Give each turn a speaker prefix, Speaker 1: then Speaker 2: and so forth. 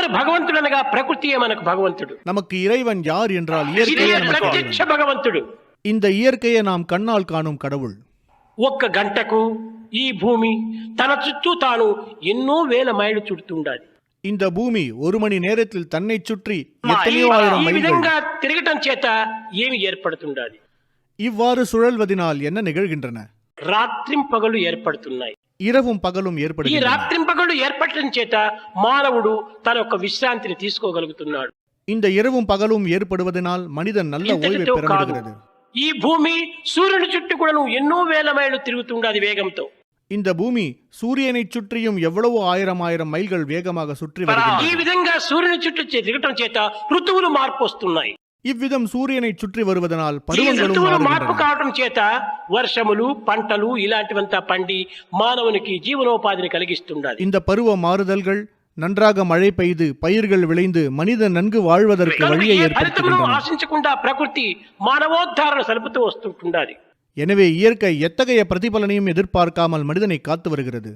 Speaker 1: ఎవరు భగవంతుడు అనగా ప్రకృతియే మనకు భగవంతుడు.
Speaker 2: நமக்கு இறைவன் யார் என்றால்
Speaker 1: ఇదే
Speaker 2: இயற்கையே நமக்கு
Speaker 1: ప్రత్యక్ష
Speaker 2: இறைவன்.
Speaker 1: భగవంతుడు.
Speaker 2: இந்த இயற்கையை நாம் கண்ணால் காணும் கடவுள்.
Speaker 1: ఒక్క గంటకు ఈ భూమి తన చుట్టూ తాను ఎన్నో వేల మైళ్ళు చుడుతుండాలి.
Speaker 2: இந்த பூமி ஒரு மணி நேரத்தில் தன்னை சுற்றி எத்தனையோ ஆயிரம்
Speaker 1: ఈ
Speaker 2: மைல்கள்.
Speaker 1: విధంగా తిరగటం చేత ఏమి ఏర్పడుతుండాలి?
Speaker 2: இவ்வாறு சுழல்வதனால் என்ன நிகழ்கின்றன?
Speaker 1: రాత్రింపగలు ఏర్పడుతున్నాయి.
Speaker 2: இரவும் பகலும்
Speaker 1: ఈ
Speaker 2: ஏற்படுகின்றன.
Speaker 1: రాత్రింపగలు ఏర్పడటం చేత మానవుడు తన యొక్క విశ్రాంతిని తీసుకోగలుగుతున్నాడు.
Speaker 2: இந்த இரவும் பகலும் ஏற்படுவதனால் மனிதன் நல்ல ஓய்வை
Speaker 1: ఇంతటితో
Speaker 2: பெற
Speaker 1: కాదు,
Speaker 2: முடிகிறது.
Speaker 1: ఈ భూమి సూర్యుని చుట్టూ కూడా ఎన్నో వేల మైళ్ళు తిరుగుతుండాలి వేగంతో.
Speaker 2: இந்த பூமி சூரியனை சுற்றியும் எவ்வளவு ஆயிரம் ஆயிரம் மைல்கள் வேகமாக சுற்றி
Speaker 1: ఈ
Speaker 2: வருகின்றன.
Speaker 1: విధంగా సూర్యుని చుట్టూ తిరగటం చేత ఋతువులు మార్పు వస్తున్నాయి.
Speaker 2: இவ்விதம் சூரியனை சுற்றி வருவதனால்
Speaker 1: ఈ
Speaker 2: பருவங்களும்
Speaker 1: ఋతువులు మార్పు
Speaker 2: மாறுகின்றன.
Speaker 1: కావడం చేత వర్షములు పంటలు ఇలాంటివంతా పండి మానవునికి జీవనోపాధిని కలిగిస్తుండాలి.
Speaker 2: இந்த பருவ மாறுதல்கள் நன்றாக மழை பெய்து பயிர்கள் விளைந்து மனிதன் நன்கு வாழ்வதற்கு
Speaker 1: కనుక
Speaker 2: வழியை
Speaker 1: ఏ ఫలితమును
Speaker 2: ஏற்படுத்துகின்றன.
Speaker 1: ఆశించకుండా ప్రకృతి మానవోద్ధారణ సలుపుతూ వస్తుంటుండాలి.
Speaker 2: எனவே இயற்கை எத்தகைய பிரதிபலனையும் எதிர்பார்க்காமல் மனிதனை காத்து வருகிறது.